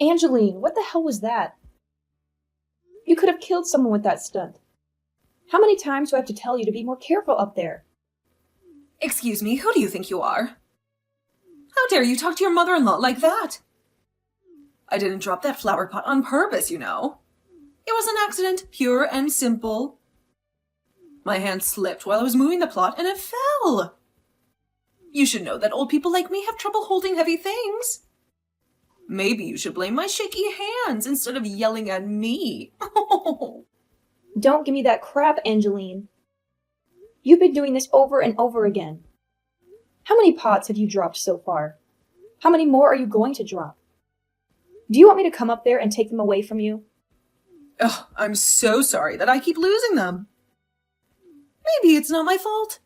Angeline, what the hell was that? You could have killed someone with that stunt. How many times do I have to tell you to be more careful up there? Excuse me, who do you think you are? How dare you talk to your mother-in-law like that? I didn't drop that flower pot on purpose, you know. It was an accident, pure and simple. My hand slipped while I was moving the plot and it fell. You should know that old people like me have trouble holding heavy things. Maybe you should blame my shaky hands instead of yelling at me. Don't give me that crap, Angeline. You've been doing this over and over again. How many pots have you dropped so far? How many more are you going to drop? Do you want me to come up there and take them away from you? Ugh, I'm so sorry that I keep losing them. Maybe it's not my fault.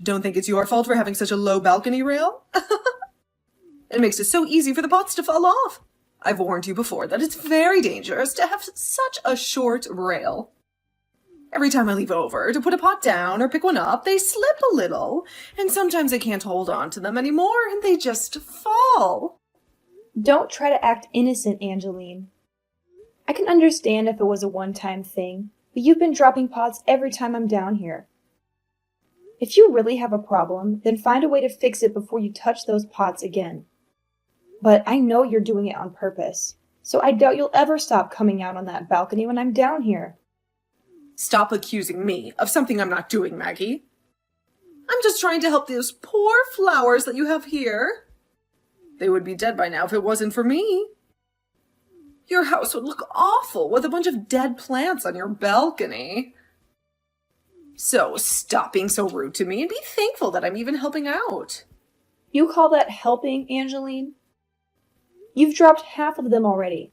Don't think it's your fault for having such a low balcony rail? It makes it so easy for the pots to fall off. I've warned you before that it's very dangerous to have such a short rail. Every time I leave over to put a pot down or pick one up, they slip a little, and sometimes I can't hold on to them anymore and they just fall. Don't try to act innocent, Angeline. I can understand if it was a one-time thing, but you've been dropping pots every time I'm down here. If you really have a problem, then find a way to fix it before you touch those pots again. But I know you're doing it on purpose, so I doubt you'll ever stop coming out on that balcony when I'm down here. Stop accusing me of something I'm not doing, Maggie. I'm just trying to help those poor flowers that you have here. They would be dead by now if it wasn't for me. Your house would look awful with a bunch of dead plants on your balcony. So stop being so rude to me and be thankful that I'm even helping out. You call that helping, Angeline? You've dropped half of them already.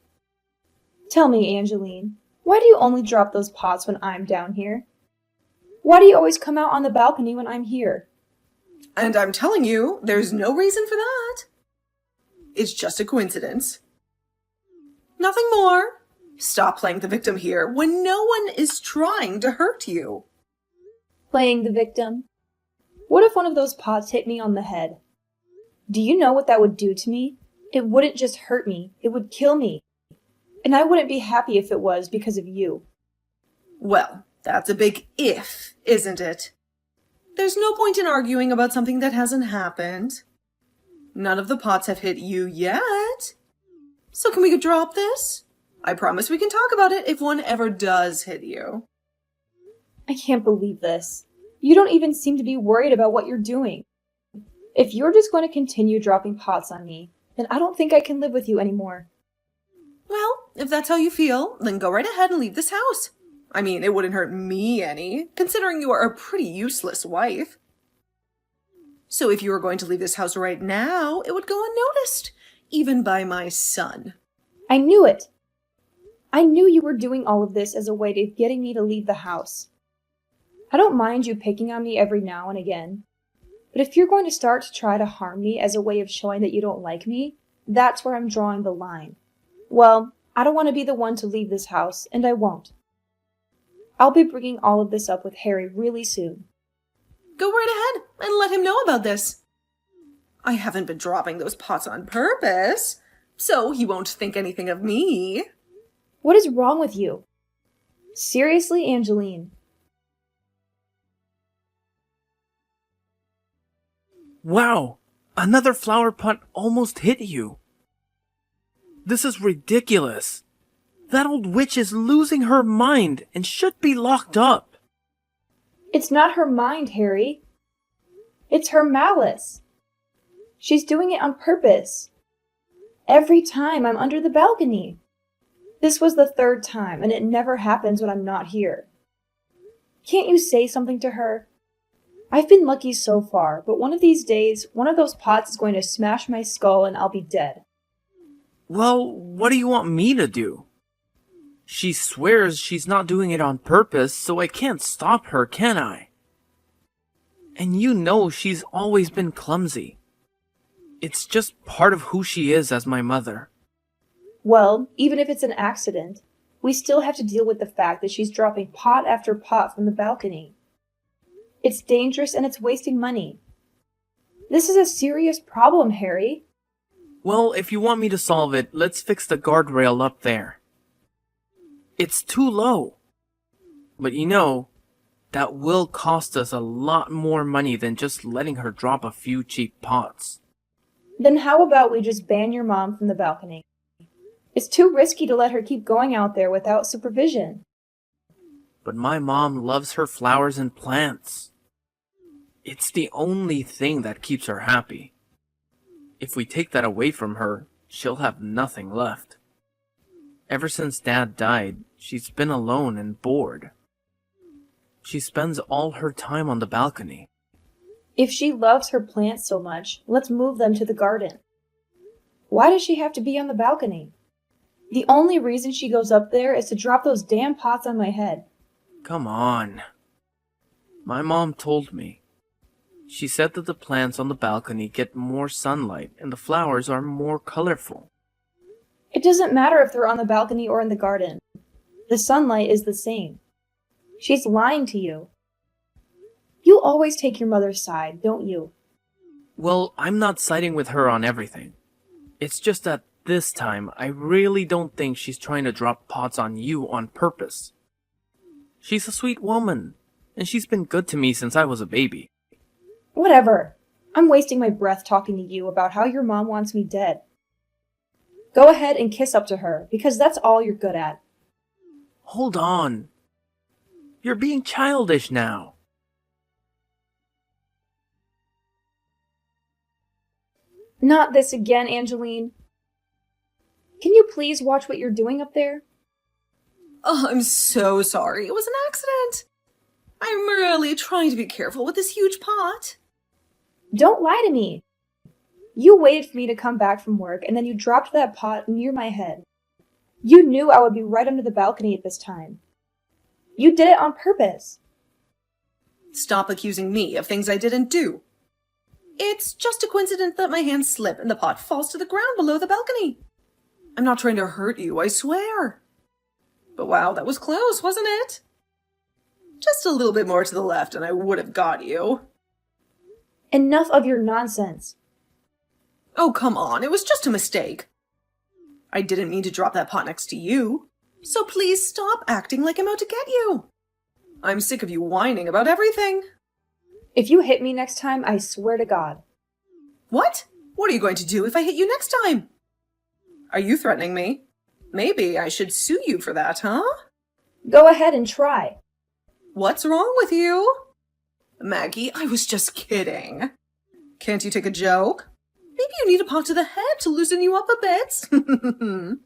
Tell me, Angeline, why do you only drop those pots when I'm down here? Why do you always come out on the balcony when I'm here? And I'm telling you, there's no reason for that. It's just a coincidence. Nothing more. Stop playing the victim here when no one is trying to hurt you. Playing the victim? What if one of those pots hit me on the head? Do you know what that would do to me? It wouldn't just hurt me, it would kill me. And I wouldn't be happy if it was because of you. Well, that's a big if, isn't it? There's no point in arguing about something that hasn't happened. None of the pots have hit you yet. So can we drop this? I promise we can talk about it if one ever does hit you. I can't believe this. You don't even seem to be worried about what you're doing. If you're just going to continue dropping pots on me, then I don't think I can live with you anymore. Well, if that's how you feel, then go right ahead and leave this house. I mean, it wouldn't hurt me any, considering you are a pretty useless wife. So if you were going to leave this house right now, it would go unnoticed, even by my son. I knew it. I knew you were doing all of this as a way to getting me to leave the house. I don't mind you picking on me every now and again, but if you're going to start to try to harm me as a way of showing that you don't like me, that's where I'm drawing the line. Well, I don't want to be the one to leave this house, and I won't. I'll be bringing all of this up with Harry really soon. Go right ahead and let him know about this. I haven't been dropping those pots on purpose, so he won't think anything of me. What is wrong with you? Seriously, Angeline? Wow! Another flower pot almost hit you. This is ridiculous. That old witch is losing her mind and should be locked up. It's not her mind, Harry. It's her malice. She's doing it on purpose. Every time I'm under the balcony. This was the third time, and it never happens when I'm not here. Can't you say something to her? I've been lucky so far, but one of these days, one of those pots is going to smash my skull and I'll be dead. Well, what do you want me to do? She swears she's not doing it on purpose, so I can't stop her, can I? And you know she's always been clumsy. It's just part of who she is as my mother. Well, even if it's an accident, we still have to deal with the fact that she's dropping pot after pot from the balcony. It's dangerous and it's wasting money. This is a serious problem, Harry. Well, if you want me to solve it, let's fix the guardrail up there. It's too low. But that will cost us a lot more money than just letting her drop a few cheap pots. Then how about we just ban your mom from the balcony? It's too risky to let her keep going out there without supervision. But my mom loves her flowers and plants. It's the only thing that keeps her happy. If we take that away from her, she'll have nothing left. Ever since Dad died, she's been alone and bored. She spends all her time on the balcony. If she loves her plants so much, let's move them to the garden. Why does she have to be on the balcony? The only reason she goes up there is to drop those damn pots on my head. Come on. My mom told me. She said that the plants on the balcony get more sunlight and the flowers are more colorful. It doesn't matter if they're on the balcony or in the garden. The sunlight is the same. She's lying to you. You always take your mother's side, don't you? Well, I'm not siding with her on everything. It's just that this time, I really don't think she's trying to drop pots on you on purpose. She's a sweet woman, and she's been good to me since I was a baby. Whatever. I'm wasting my breath talking to you about how your mom wants me dead. Go ahead and kiss up to her, because that's all you're good at. Hold on. You're being childish now. Not this again, Angeline. Can you please watch what you're doing up there? Oh, I'm so sorry. It was an accident. I'm really trying to be careful with this huge pot. Don't lie to me. You waited for me to come back from work, and then you dropped that pot near my head. You knew I would be right under the balcony at this time. You did it on purpose. Stop accusing me of things I didn't do. It's just a coincidence that my hands slip and the pot falls to the ground below the balcony. I'm not trying to hurt you, I swear. But wow, that was close, wasn't it? Just a little bit more to the left and I would have got you. Enough of your nonsense. Oh, come on, it was just a mistake. I didn't mean to drop that pot next to you. So please stop acting like I'm out to get you. I'm sick of you whining about everything. If you hit me next time, I swear to God. What? What are you going to do if I hit you next time? Are you threatening me? Maybe I should sue you for that, huh? Go ahead and try. What's wrong with you? Maggie, I was just kidding. Can't you take a joke? Maybe you need a pot to the head to loosen you up a bit.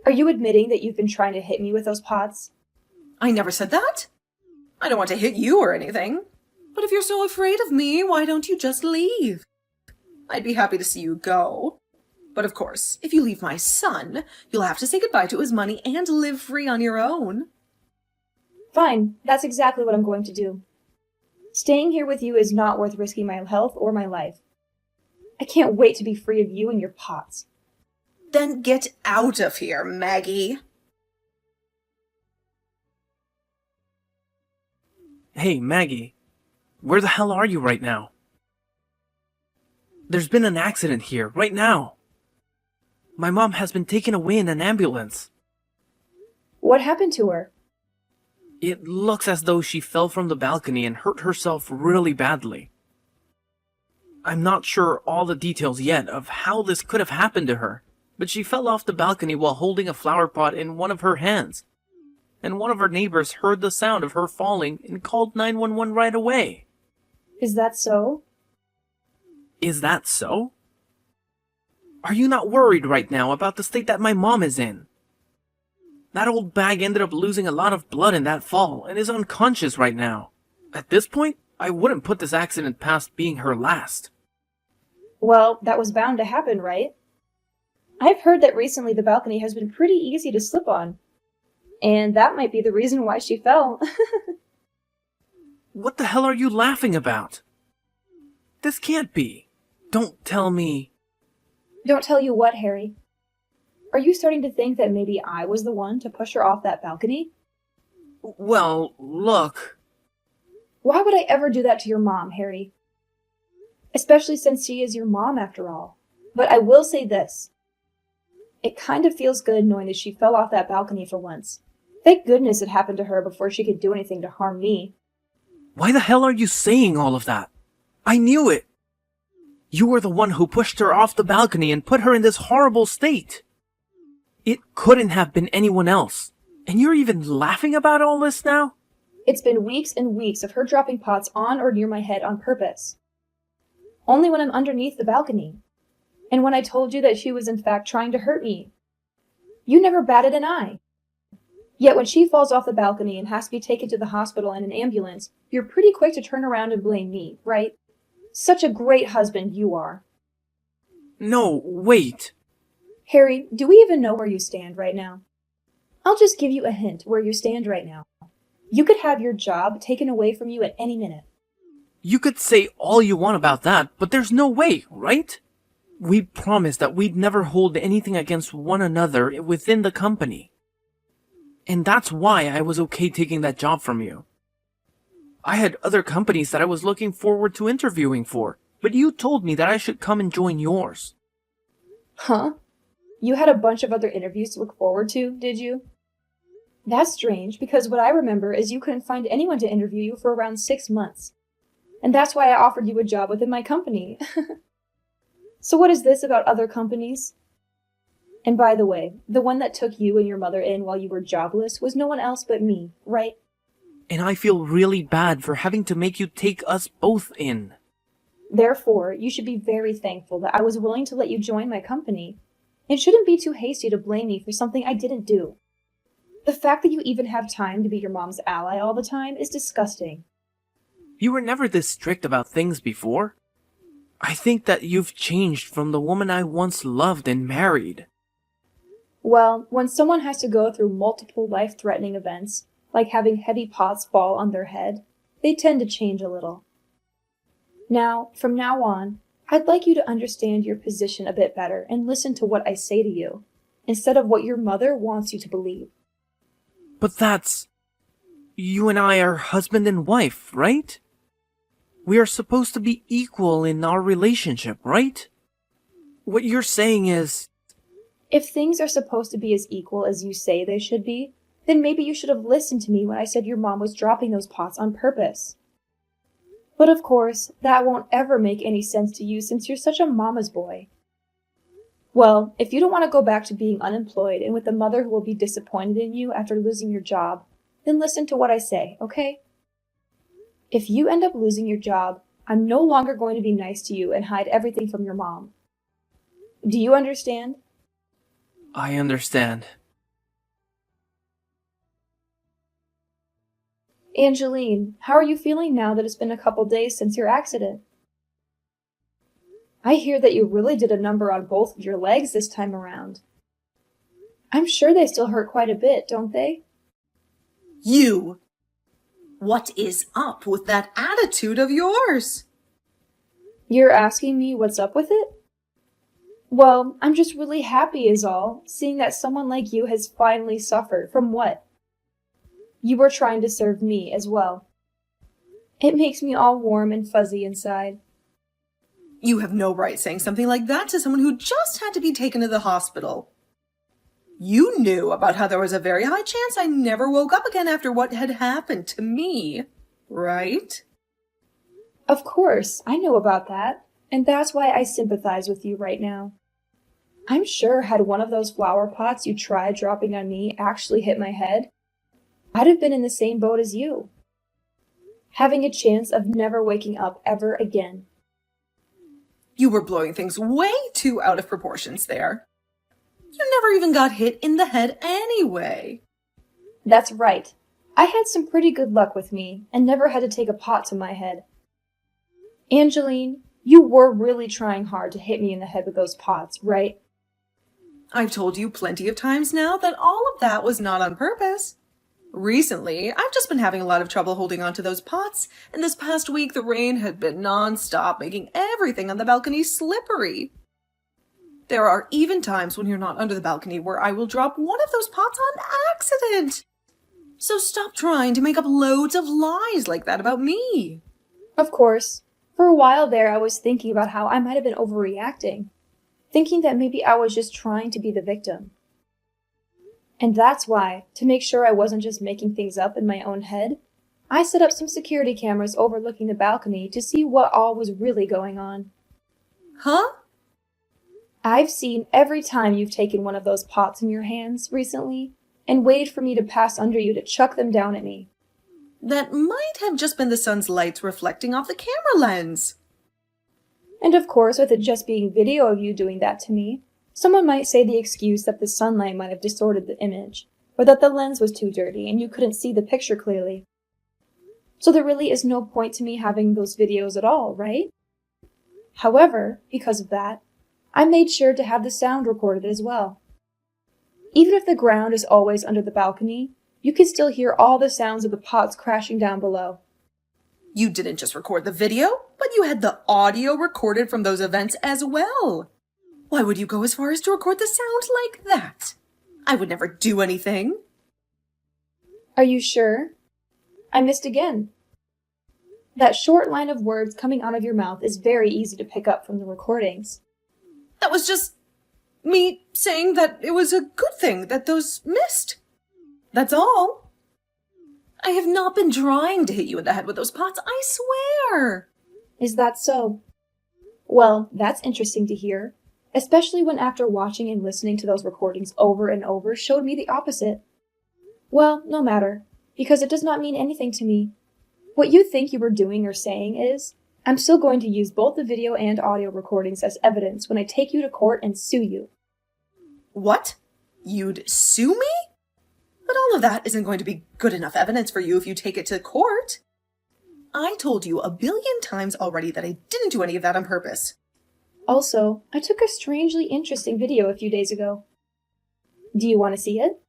Are you admitting that you've been trying to hit me with those pots? I never said that. I don't want to hit you or anything. But if you're so afraid of me, why don't you just leave? I'd be happy to see you go. But of course, if you leave my son, you'll have to say goodbye to his money and live free on your own. Fine, that's exactly what I'm going to do. Staying here with you is not worth risking my health or my life. I can't wait to be free of you and your pots. Then get out of here, Maggie. Hey, Maggie. Where the hell are you right now? There's been an accident here, right now. My mom has been taken away in an ambulance. What happened to her? It looks as though she fell from the balcony and hurt herself really badly. I'm not sure all the details yet of how this could have happened to her, but she fell off the balcony while holding a flower pot in one of her hands. And one of her neighbors heard the sound of her falling and called 911 right away. Is that so? Is that so? Are you not worried right now about the state that my mom is in? That old bag ended up losing a lot of blood in that fall and is unconscious right now. At this point, I wouldn't put this accident past being her last. Well, that was bound to happen, right? I've heard that recently the balcony has been pretty easy to slip on. And that might be the reason why she fell. What the hell are you laughing about? This can't be. Don't tell me. Don't tell you what, Harry. Are you starting to think that maybe I was the one to push her off that balcony? Well, look. Why would I ever do that to your mom, Harry? Especially since she is your mom after all. But I will say this. It kind of feels good knowing that she fell off that balcony for once. Thank goodness it happened to her before she could do anything to harm me. Why the hell are you saying all of that? I knew it. You were the one who pushed her off the balcony and put her in this horrible state. It couldn't have been anyone else. And you're even laughing about all this now? It's been weeks and weeks of her dropping pots on or near my head on purpose. Only when I'm underneath the balcony. And when I told you that she was in fact trying to hurt me. You never batted an eye. Yet when she falls off the balcony and has to be taken to the hospital in an ambulance, you're pretty quick to turn around and blame me, right? Such a great husband you are. No, wait. Harry, do we even know where you stand right now? I'll just give you a hint where you stand right now. You could have your job taken away from you at any minute. You could say all you want about that, but there's no way, right? We promised that we'd never hold anything against one another within the company. And that's why I was okay taking that job from you. I had other companies that I was looking forward to interviewing for, but you told me that I should come and join yours. Huh? You had a bunch of other interviews to look forward to, did you? That's strange, because what I remember is you couldn't find anyone to interview you for around 6 months. And that's why I offered you a job within my company. So what is this about other companies? And by the way, the one that took you and your mother in while you were jobless was no one else but me, right? And I feel really bad for having to make you take us both in. Therefore, you should be very thankful that I was willing to let you join my company. It shouldn't be too hasty to blame me for something I didn't do. The fact that you even have time to be your mom's ally all the time is disgusting. You were never this strict about things before. I think that you've changed from the woman I once loved and married. Well, when someone has to go through multiple life-threatening events, like having heavy pots fall on their head, they tend to change a little. Now, from now on, I'd like you to understand your position a bit better and listen to what I say to you, instead of what your mother wants you to believe. But that's... You and I are husband and wife, right? We are supposed to be equal in our relationship, right? What you're saying is... If things are supposed to be as equal as you say they should be, then maybe you should have listened to me when I said your mom was dropping those pots on purpose. But of course, that won't ever make any sense to you since you're such a mama's boy. Well, if you don't want to go back to being unemployed and with a mother who will be disappointed in you after losing your job, then listen to what I say, okay? If you end up losing your job, I'm no longer going to be nice to you and hide everything from your mom. Do you understand? I understand. Angeline, how are you feeling now that it's been a couple days since your accident? I hear that you really did a number on both of your legs this time around. I'm sure they still hurt quite a bit, don't they? You! What is up with that attitude of yours? You're asking me what's up with it? Well, I'm just really happy is all, seeing that someone like you has finally suffered from what? You were trying to serve me as well. It makes me all warm and fuzzy inside. You have no right saying something like that to someone who just had to be taken to the hospital. You knew about how there was a very high chance I never woke up again after what had happened to me, right? Of course, I know about that, and that's why I sympathize with you right now. I'm sure had one of those flower pots you tried dropping on me actually hit my head, I'd have been in the same boat as you, having a chance of never waking up ever again. You were blowing things way too out of proportions there. You never even got hit in the head anyway. That's right. I had some pretty good luck with me and never had to take a pot to my head. Angeline, you were really trying hard to hit me in the head with those pots, right? I've told you plenty of times now that all of that was not on purpose. Recently, I've just been having a lot of trouble holding on to those pots, and this past week the rain had been non-stop, making everything on the balcony slippery. There are even times when you're not under the balcony where I will drop one of those pots on accident. So stop trying to make up loads of lies like that about me. Of course. For a while there, I was thinking about how I might have been overreacting. thinking that maybe I was just trying to be the victim. And that's why, to make sure I wasn't just making things up in my own head, I set up some security cameras overlooking the balcony to see what all was really going on. Huh? I've seen every time you've taken one of those pots in your hands recently and waited for me to pass under you to chuck them down at me. That might have just been the sun's lights reflecting off the camera lens. And of course, with it just being video of you doing that to me, someone might say the excuse that the sunlight might have distorted the image, or that the lens was too dirty and you couldn't see the picture clearly. So there really is no point to me having those videos at all, right? However, because of that, I made sure to have the sound recorded as well. Even if the ground is always under the balcony, you can still hear all the sounds of the pots crashing down below. You didn't just record the video, but you had the audio recorded from those events as well. Why would you go as far as to record the sound like that? I would never do anything. Are you sure? I missed again. That short line of words coming out of your mouth is very easy to pick up from the recordings. That was just me saying that it was a good thing that those missed. That's all. I have not been trying to hit you in the head with those pots, I swear. Is that so? Well, that's interesting to hear, especially when after watching and listening to those recordings over and over showed me the opposite. Well, no matter, because it does not mean anything to me. What you think you were doing or saying is, I'm still going to use both the video and audio recordings as evidence when I take you to court and sue you. What? You'd sue me? But all of that isn't going to be good enough evidence for you if you take it to court. I told you a billion times already that I didn't do any of that on purpose. Also, I took a strangely interesting video a few days ago. Do you want to see it?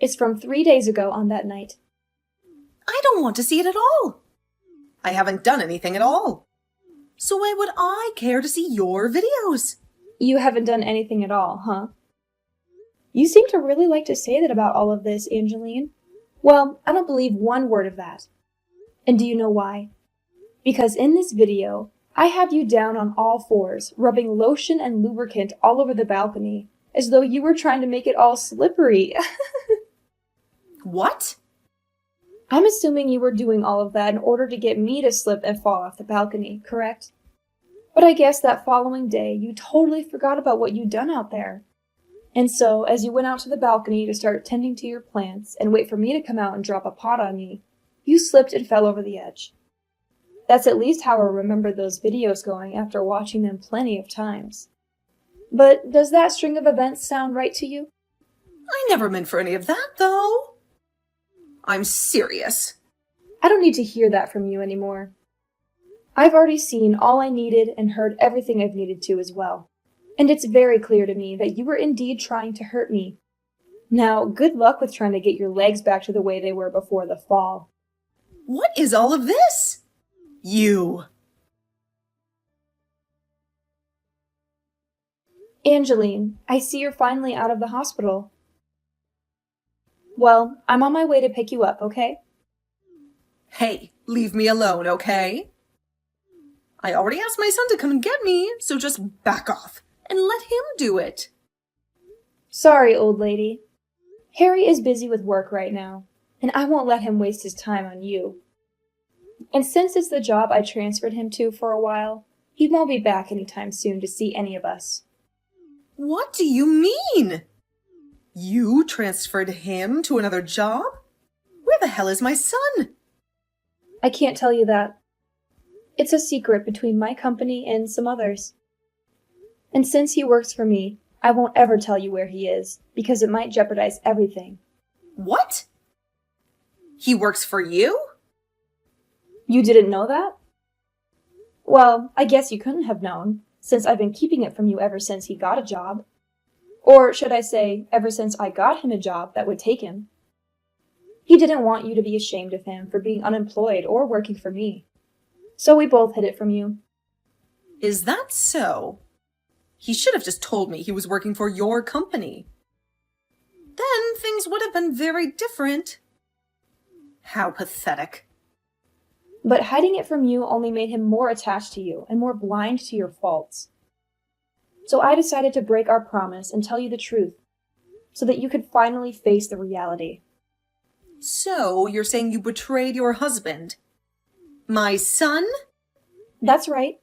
It's from 3 days ago on that night. I don't want to see it at all. I haven't done anything at all. So why would I care to see your videos? You haven't done anything at all, huh? You seem to really like to say that about all of this, Angeline. Well, I don't believe one word of that. And do you know why? Because in this video, I have you down on all fours, rubbing lotion and lubricant all over the balcony, as though you were trying to make it all slippery. What? I'm assuming you were doing all of that in order to get me to slip and fall off the balcony, correct? But I guess that following day, you totally forgot about what you'd done out there. And so, as you went out to the balcony to start tending to your plants and wait for me to come out and drop a pot on you, you slipped and fell over the edge. That's at least how I remember those videos going after watching them plenty of times. But does that string of events sound right to you? I never meant for any of that, though. I'm serious. I don't need to hear that from you anymore. I've already seen all I needed and heard everything I've needed to as well. And it's very clear to me that you were indeed trying to hurt me. Now, good luck with trying to get your legs back to the way they were before the fall. What is all of this? You. Angeline, I see you're finally out of the hospital. Well, I'm on my way to pick you up, okay? Hey, leave me alone, okay? I already asked my son to come and get me, so just back off and let him do it. Sorry, old lady. Harry is busy with work right now, and I won't let him waste his time on you. And since it's the job I transferred him to for a while, he won't be back anytime soon to see any of us. What do you mean? You transferred him to another job? Where the hell is my son? I can't tell you that. It's a secret between my company and some others. And since he works for me, I won't ever tell you where he is, because it might jeopardize everything. What? He works for you? You didn't know that? Well, I guess you couldn't have known, since I've been keeping it from you ever since he got a job. Or should I say, ever since I got him a job that would take him. He didn't want you to be ashamed of him for being unemployed or working for me. So we both hid it from you. Is that so? He should have just told me he was working for your company. Then things would have been very different. How pathetic. But hiding it from you only made him more attached to you and more blind to your faults. So I decided to break our promise and tell you the truth, so that you could finally face the reality. So, you're saying you betrayed your husband? My son? That's right.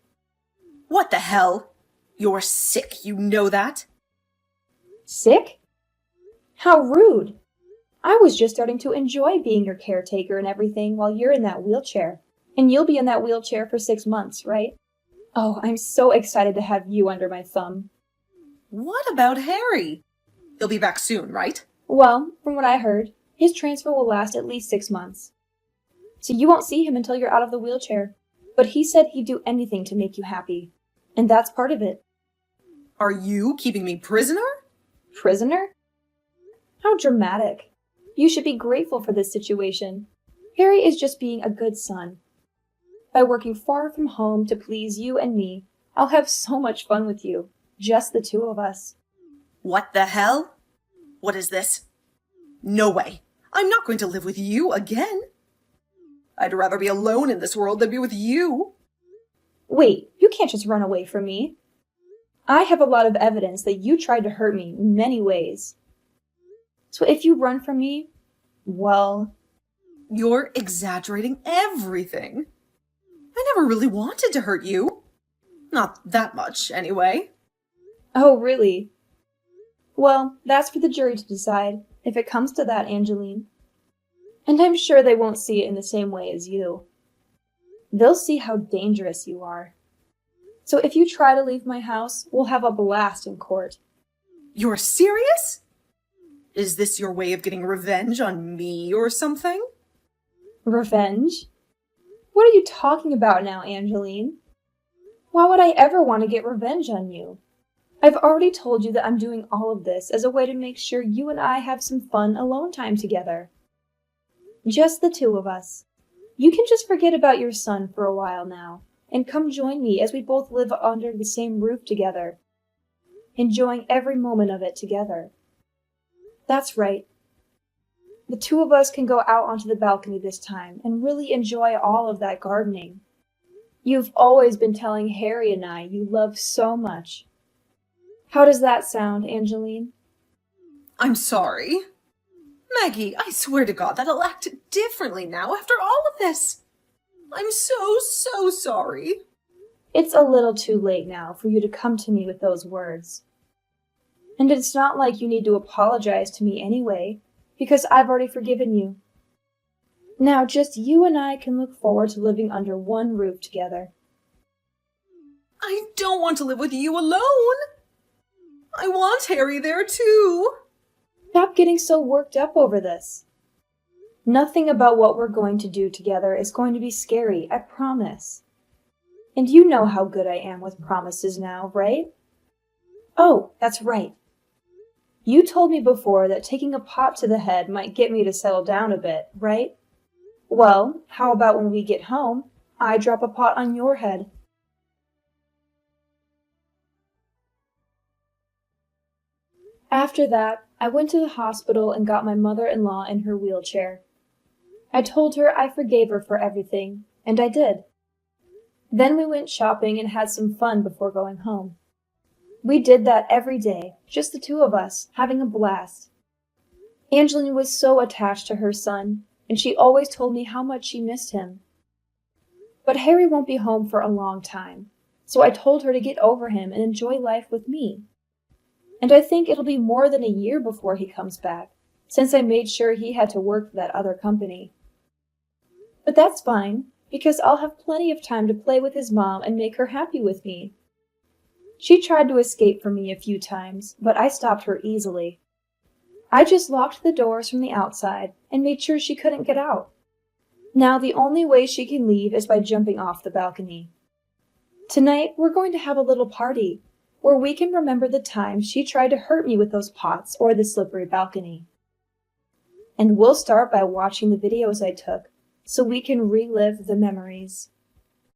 What the hell? You're sick, you know that? Sick? How rude. I was just starting to enjoy being your caretaker and everything while you're in that wheelchair. And you'll be in that wheelchair for 6 months, right? Oh, I'm so excited to have you under my thumb. What about Harry? He'll be back soon, right? Well, from what I heard, his transfer will last at least 6 months. So you won't see him until you're out of the wheelchair. But he said he'd do anything to make you happy. And that's part of it. Are you keeping me prisoner? Prisoner? How dramatic. You should be grateful for this situation. Harry is just being a good son. By working far from home to please you and me, I'll have so much fun with you. Just the two of us. What the hell? What is this? No way. I'm not going to live with you again. I'd rather be alone in this world than be with you. Wait, you can't just run away from me. I have a lot of evidence that you tried to hurt me in many ways. So if you run from me, well... You're exaggerating everything. I never really wanted to hurt you. Not that much, anyway. Oh, really? Well, that's for the jury to decide, if it comes to that, Angeline. And I'm sure they won't see it in the same way as you. They'll see how dangerous you are. So if you try to leave my house, we'll have a blast in court. You're serious? Is this your way of getting revenge on me or something? Revenge? What are you talking about now, Angeline? Why would I ever want to get revenge on you? I've already told you that I'm doing all of this as a way to make sure you and I have some fun alone time together. Just the two of us. You can just forget about your son for a while now, and come join me as we both live under the same roof together, enjoying every moment of it together. That's right. The two of us can go out onto the balcony this time and really enjoy all of that gardening. You've always been telling Harry and I you love so much. How does that sound, Angeline? I'm sorry. Maggie, I swear to God that I'll act differently now after all of this. I'm so sorry. It's a little too late now for you to come to me with those words. And it's not like you need to apologize to me anyway, because I've already forgiven you. Now just you and I can look forward to living under one roof together. I don't want to live with you alone. I want Harry there too. Stop getting so worked up over this. Nothing about what we're going to do together is going to be scary, I promise. And you know how good I am with promises now, right? Oh, that's right. You told me before that taking a pot to the head might get me to settle down a bit, right? Well, how about when we get home, I drop a pot on your head? After that, I went to the hospital and got my mother-in-law in her wheelchair. I told her I forgave her for everything, and I did. Then we went shopping and had some fun before going home. We did that every day, just the two of us, having a blast. Angeline was so attached to her son, and she always told me how much she missed him. But Harry won't be home for a long time, so I told her to get over him and enjoy life with me. And I think it'll be more than a year before he comes back, since I made sure he had to work for that other company. But that's fine, because I'll have plenty of time to play with his mom and make her happy with me. She tried to escape from me a few times, but I stopped her easily. I just locked the doors from the outside and made sure she couldn't get out. Now the only way she can leave is by jumping off the balcony. Tonight we're going to have a little party, where we can remember the time she tried to hurt me with those pots or the slippery balcony. And we'll start by watching the videos I took, so we can relive the memories.